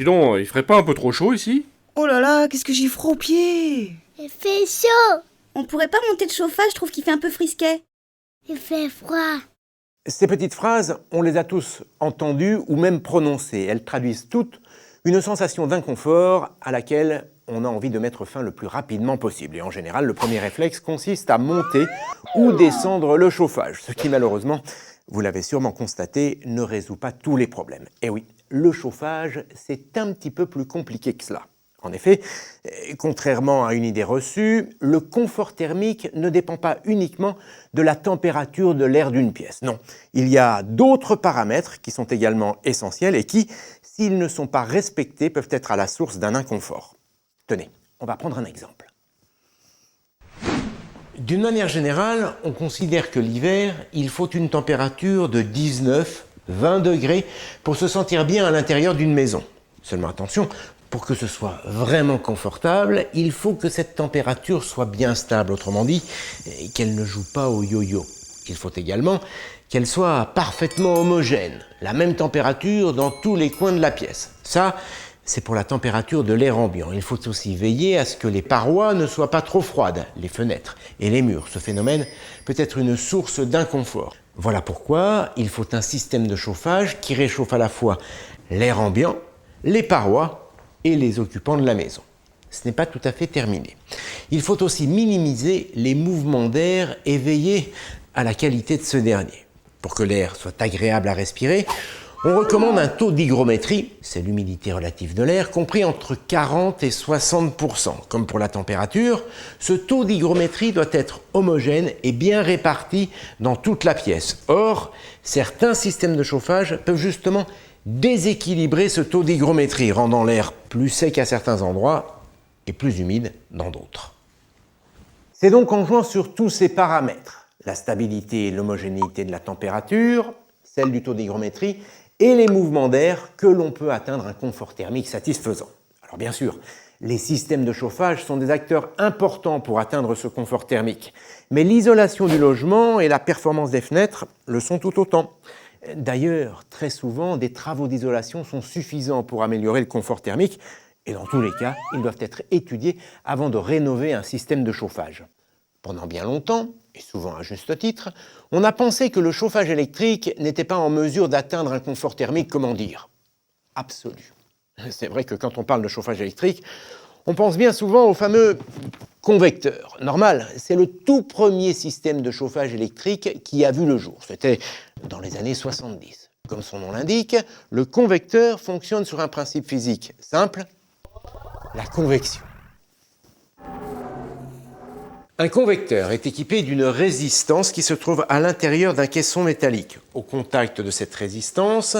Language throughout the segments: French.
donc, il ferait pas un peu trop chaud ici? Oh là là, qu'est-ce que j'ai froid aux pieds! Il fait chaud. On pourrait pas monter le chauffage, je trouve qu'il fait un peu frisquet. Il fait froid. Ces petites phrases, on les a tous entendues ou même prononcées. Elles traduisent toutes une sensation d'inconfort à laquelle on a envie de mettre fin le plus rapidement possible. Et en général, le premier réflexe consiste à monter ou descendre le chauffage, ce qui malheureusement, vous l'avez sûrement constaté, ne résout pas tous les problèmes. Et oui, le chauffage, c'est un petit peu plus compliqué que cela. En effet, contrairement à une idée reçue, le confort thermique ne dépend pas uniquement de la température de l'air d'une pièce. Non, il y a d'autres paramètres qui sont également essentiels et qui, s'ils ne sont pas respectés, peuvent être à la source d'un inconfort. Tenez, on va prendre un exemple. D'une manière générale, on considère que l'hiver, il faut une température de 19-20 degrés pour se sentir bien à l'intérieur d'une maison. Seulement attention, pour que ce soit vraiment confortable, il faut que cette température soit bien stable, autrement dit, qu'elle ne joue pas au yo-yo. Il faut également qu'elle soit parfaitement homogène, la même température dans tous les coins de la pièce. Ça, c'est pour la température de l'air ambiant. Il faut aussi veiller à ce que les parois ne soient pas trop froides, les fenêtres et les murs. Ce phénomène peut être une source d'inconfort. Voilà pourquoi il faut un système de chauffage qui réchauffe à la fois l'air ambiant, les parois et les occupants de la maison. Ce n'est pas tout à fait terminé. Il faut aussi minimiser les mouvements d'air et veiller à la qualité de ce dernier. Pour que l'air soit agréable à respirer, on recommande un taux d'hygrométrie, c'est l'humidité relative de l'air, compris entre 40 et 60%. Comme pour la température, ce taux d'hygrométrie doit être homogène et bien réparti dans toute la pièce. Or, certains systèmes de chauffage peuvent justement déséquilibrer ce taux d'hygrométrie, rendant l'air plus sec à certains endroits et plus humide dans d'autres. C'est donc en jouant sur tous ces paramètres, la stabilité et l'homogénéité de la température, celle du taux d'hygrométrie et les mouvements d'air, que l'on peut atteindre un confort thermique satisfaisant. Alors bien sûr, les systèmes de chauffage sont des acteurs importants pour atteindre ce confort thermique, mais l'isolation du logement et la performance des fenêtres le sont tout autant. D'ailleurs, très souvent, des travaux d'isolation sont suffisants pour améliorer le confort thermique et dans tous les cas, ils doivent être étudiés avant de rénover un système de chauffage. Pendant bien longtemps, et souvent à juste titre, on a pensé que le chauffage électrique n'était pas en mesure d'atteindre un confort thermique, comment dire, absolu. C'est vrai que quand on parle de chauffage électrique, on pense bien souvent au fameux convecteur. Normal, c'est le tout premier système de chauffage électrique qui a vu le jour. C'était dans les années 70. Comme son nom l'indique, le convecteur fonctionne sur un principe physique simple, la convection. Un convecteur est équipé d'une résistance qui se trouve à l'intérieur d'un caisson métallique. Au contact de cette résistance,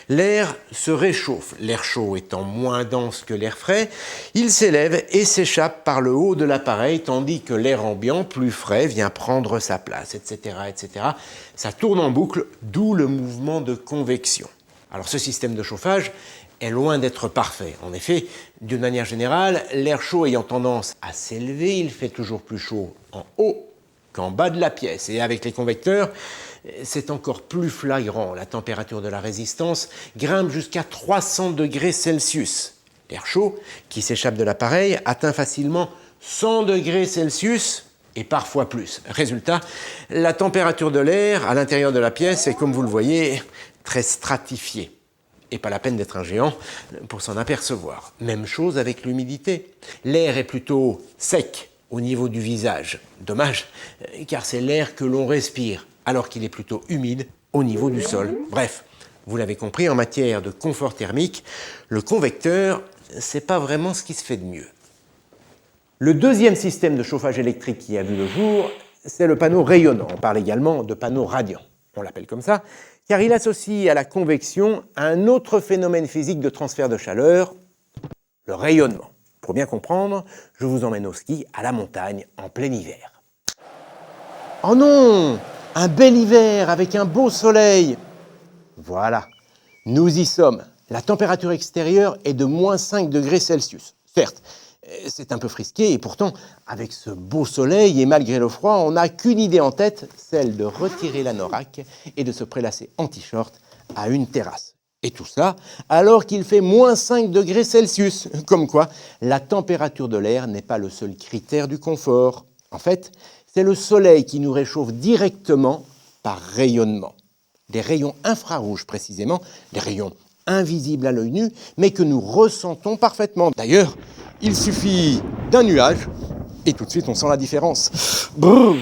l'air se réchauffe. L'air chaud étant moins dense que l'air frais, il s'élève et s'échappe par le haut de l'appareil, tandis que l'air ambiant, plus frais, vient prendre sa place, etc., etc. Ça tourne en boucle, d'où le mouvement de convection. Alors ce système de chauffage est loin d'être parfait. En effet, d'une manière générale, l'air chaud ayant tendance à s'élever, il fait toujours plus chaud en haut qu'en bas de la pièce. Et avec les convecteurs, c'est encore plus flagrant. La température de la résistance grimpe jusqu'à 300 degrés Celsius. L'air chaud qui s'échappe de l'appareil atteint facilement 100 degrés Celsius et parfois plus. Résultat, la température de l'air à l'intérieur de la pièce est, comme vous le voyez, très stratifiée. Et pas la peine d'être un géant pour s'en apercevoir. Même chose avec l'humidité. L'air est plutôt sec au niveau du visage. Dommage, car c'est l'air que l'on respire, alors qu'il est plutôt humide au niveau du sol. Bref, vous l'avez compris, en matière de confort thermique, le convecteur, c'est pas vraiment ce qui se fait de mieux. Le deuxième système de chauffage électrique qui a vu le jour, c'est le panneau rayonnant. On parle également de panneau radiant. On l'appelle comme ça, car il associe à la convection un autre phénomène physique de transfert de chaleur, le rayonnement. Pour bien comprendre, je vous emmène au ski, à la montagne, en plein hiver. Oh non! Un bel hiver avec un beau soleil! Voilà, nous y sommes. La température extérieure est de moins 5 degrés Celsius. Certes, c'est un peu frisqué et pourtant, avec ce beau soleil et malgré le froid, on n'a qu'une idée en tête, celle de retirer l'anorak et de se prélasser en t-shirt à une terrasse. Et tout ça alors qu'il fait moins 5 degrés Celsius. Comme quoi, la température de l'air n'est pas le seul critère du confort. En fait, c'est le soleil qui nous réchauffe directement par rayonnement. Des rayons infrarouges précisément, des rayons invisibles à l'œil nu, mais que nous ressentons parfaitement. D'ailleurs, il suffit d'un nuage et tout de suite on sent la différence. Brrr.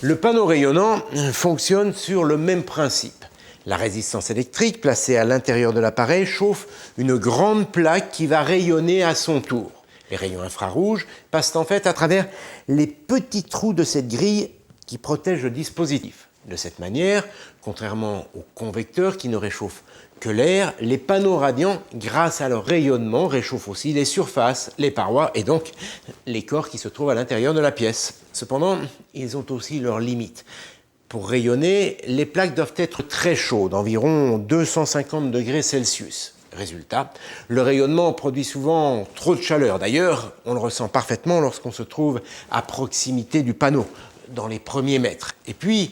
Le panneau rayonnant fonctionne sur le même principe. La résistance électrique placée à l'intérieur de l'appareil chauffe une grande plaque qui va rayonner à son tour. Les rayons infrarouges passent en fait à travers les petits trous de cette grille qui protège le dispositif. De cette manière, contrairement aux convecteurs qui ne réchauffent que l'air, les panneaux radiants, grâce à leur rayonnement, réchauffent aussi les surfaces, les parois et donc les corps qui se trouvent à l'intérieur de la pièce. Cependant, ils ont aussi leurs limites. Pour rayonner, les plaques doivent être très chaudes, environ 250 degrés Celsius. Résultat, le rayonnement produit souvent trop de chaleur. D'ailleurs, on le ressent parfaitement lorsqu'on se trouve à proximité du panneau, dans les premiers mètres. Et puis,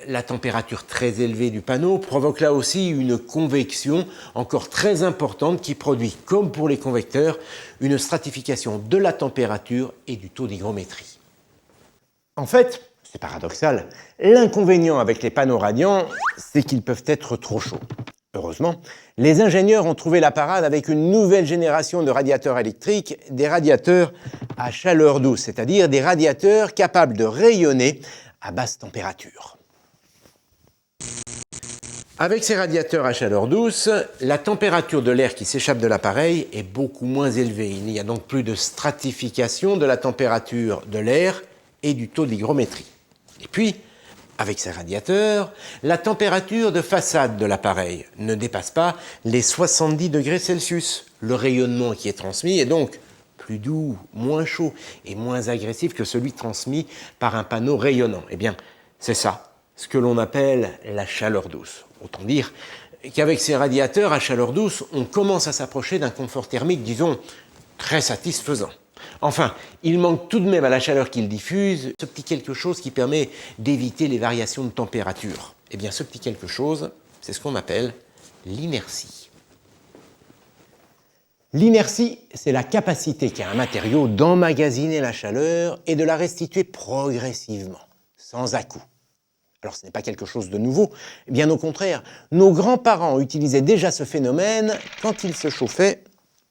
la température très élevée du panneau provoque là aussi une convection encore très importante qui produit, comme pour les convecteurs, une stratification de la température et du taux d'hygrométrie. En fait, c'est paradoxal, l'inconvénient avec les panneaux radiants, c'est qu'ils peuvent être trop chauds. Heureusement, les ingénieurs ont trouvé la parade avec une nouvelle génération de radiateurs électriques, des radiateurs à chaleur douce, c'est-à-dire des radiateurs capables de rayonner à basse température. Avec ces radiateurs à chaleur douce, la température de l'air qui s'échappe de l'appareil est beaucoup moins élevée. Il n'y a donc plus de stratification de la température de l'air et du taux d'hygrométrie. Et puis, avec ces radiateurs, la température de façade de l'appareil ne dépasse pas les 70 degrés Celsius. Le rayonnement qui est transmis est donc plus doux, moins chaud et moins agressif que celui transmis par un panneau rayonnant. Eh bien, c'est ça, ce que l'on appelle la chaleur douce. Autant dire qu'avec ces radiateurs à chaleur douce, on commence à s'approcher d'un confort thermique, disons, très satisfaisant. Enfin, il manque tout de même à la chaleur qu'il diffuse ce petit quelque chose qui permet d'éviter les variations de température. Eh bien, ce petit quelque chose, c'est ce qu'on appelle l'inertie. L'inertie, c'est la capacité qu'a un matériau d'emmagasiner la chaleur et de la restituer progressivement, sans à-coups. Alors, ce n'est pas quelque chose de nouveau, bien au contraire. Nos grands-parents utilisaient déjà ce phénomène quand ils se chauffaient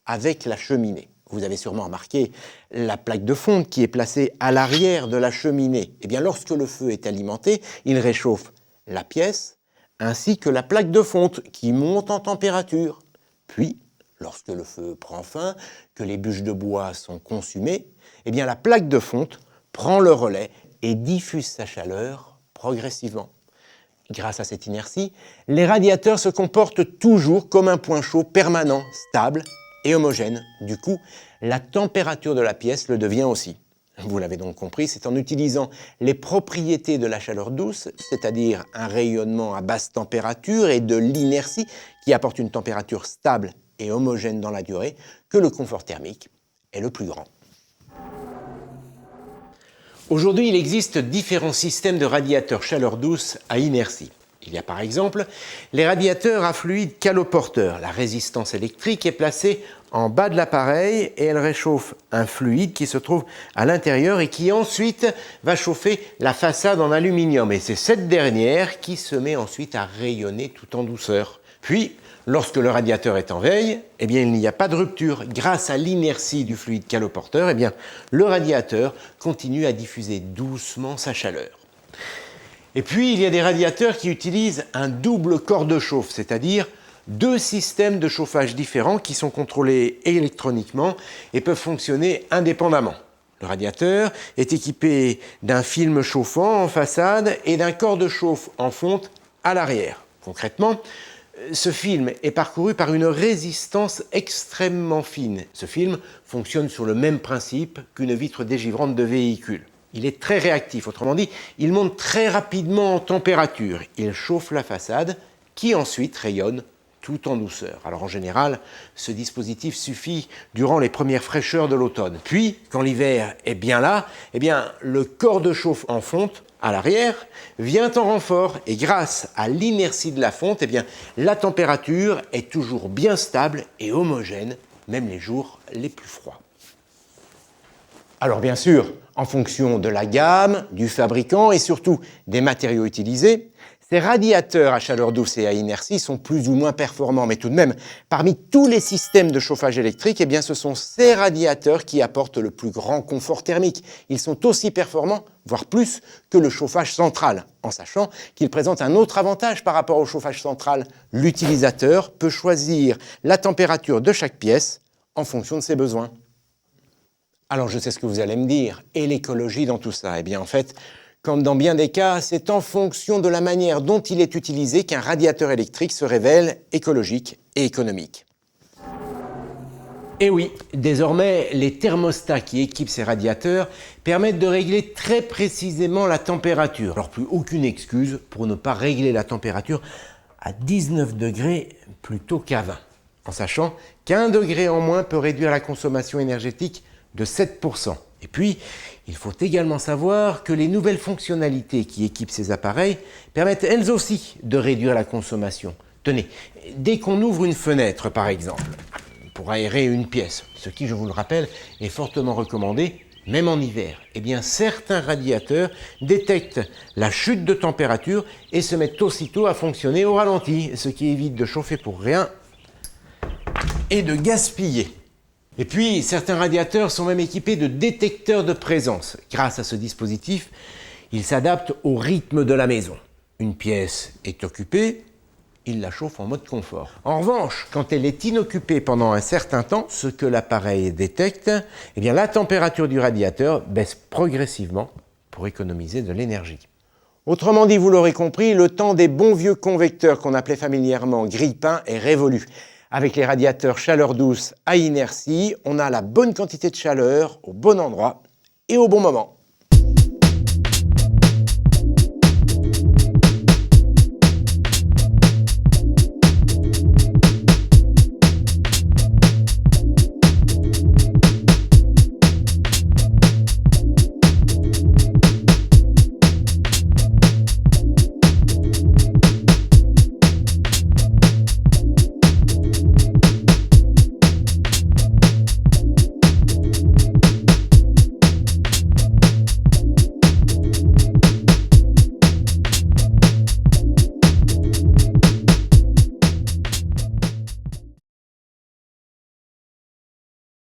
avec la cheminée. Vous avez sûrement remarqué la plaque de fonte qui est placée à l'arrière de la cheminée. Eh bien, lorsque le feu est alimenté, il réchauffe la pièce ainsi que la plaque de fonte qui monte en température. Puis, lorsque le feu prend fin, que les bûches de bois sont consumées, eh bien, la plaque de fonte prend le relais et diffuse sa chaleur progressivement. Grâce à cette inertie, les radiateurs se comportent toujours comme un point chaud permanent, stable et homogène. Du coup, la température de la pièce le devient aussi. Vous l'avez donc compris, c'est en utilisant les propriétés de la chaleur douce, c'est-à-dire un rayonnement à basse température et de l'inertie qui apporte une température stable et homogène dans la durée, que le confort thermique est le plus grand. Aujourd'hui, il existe différents systèmes de radiateurs chaleur douce à inertie. Il y a par exemple les radiateurs à fluide caloporteur. La résistance électrique est placée en bas de l'appareil et elle réchauffe un fluide qui se trouve à l'intérieur et qui ensuite va chauffer la façade en aluminium. Et c'est cette dernière qui se met ensuite à rayonner tout en douceur. Puis, lorsque le radiateur est en veille, eh bien, il n'y a pas de rupture. Grâce à l'inertie du fluide caloporteur, eh bien, le radiateur continue à diffuser doucement sa chaleur. Et puis, il y a des radiateurs qui utilisent un double corps de chauffe, c'est-à-dire deux systèmes de chauffage différents qui sont contrôlés électroniquement et peuvent fonctionner indépendamment. Le radiateur est équipé d'un film chauffant en façade et d'un corps de chauffe en fonte à l'arrière. Concrètement, ce film est parcouru par une résistance extrêmement fine. Ce film fonctionne sur le même principe qu'une vitre dégivrante de véhicule. Il est très réactif, autrement dit, il monte très rapidement en température. Il chauffe la façade qui ensuite rayonne tout en douceur. Alors en général, ce dispositif suffit durant les premières fraîcheurs de l'automne. Puis, quand l'hiver est bien là, eh bien, le corps de chauffe en fonte à l'arrière, vient en renfort et grâce à l'inertie de la fonte, eh bien, la température est toujours bien stable et homogène, même les jours les plus froids. Alors bien sûr, en fonction de la gamme, du fabricant et surtout des matériaux utilisés, ces radiateurs à chaleur douce et à inertie sont plus ou moins performants, mais tout de même, parmi tous les systèmes de chauffage électrique, eh bien, ce sont ces radiateurs qui apportent le plus grand confort thermique. Ils sont aussi performants, voire plus, que le chauffage central, en sachant qu'ils présentent un autre avantage par rapport au chauffage central. L'utilisateur peut choisir la température de chaque pièce en fonction de ses besoins. Alors je sais ce que vous allez me dire, et l'écologie dans tout ça? Eh bien en fait, comme dans bien des cas, c'est en fonction de la manière dont il est utilisé qu'un radiateur électrique se révèle écologique et économique. Et oui, désormais, les thermostats qui équipent ces radiateurs permettent de régler très précisément la température. Alors plus aucune excuse pour ne pas régler la température à 19 degrés plutôt qu'à 20, en sachant qu'1 degré en moins peut réduire la consommation énergétique de 7%. Et puis, il faut également savoir que les nouvelles fonctionnalités qui équipent ces appareils permettent elles aussi de réduire la consommation. Tenez, dès qu'on ouvre une fenêtre par exemple, pour aérer une pièce, ce qui, je vous le rappelle, est fortement recommandé, même en hiver, eh bien certains radiateurs détectent la chute de température et se mettent aussitôt à fonctionner au ralenti, ce qui évite de chauffer pour rien et de gaspiller. Et puis, certains radiateurs sont même équipés de détecteurs de présence. Grâce à ce dispositif, ils s'adaptent au rythme de la maison. Une pièce est occupée, il la chauffe en mode confort. En revanche, quand elle est inoccupée pendant un certain temps, ce que l'appareil détecte, eh bien, la température du radiateur baisse progressivement pour économiser de l'énergie. Autrement dit, vous l'aurez compris, le temps des bons vieux convecteurs qu'on appelait familièrement grille-pain est révolu. Avec les radiateurs chaleur douce à inertie, on a la bonne quantité de chaleur au bon endroit et au bon moment.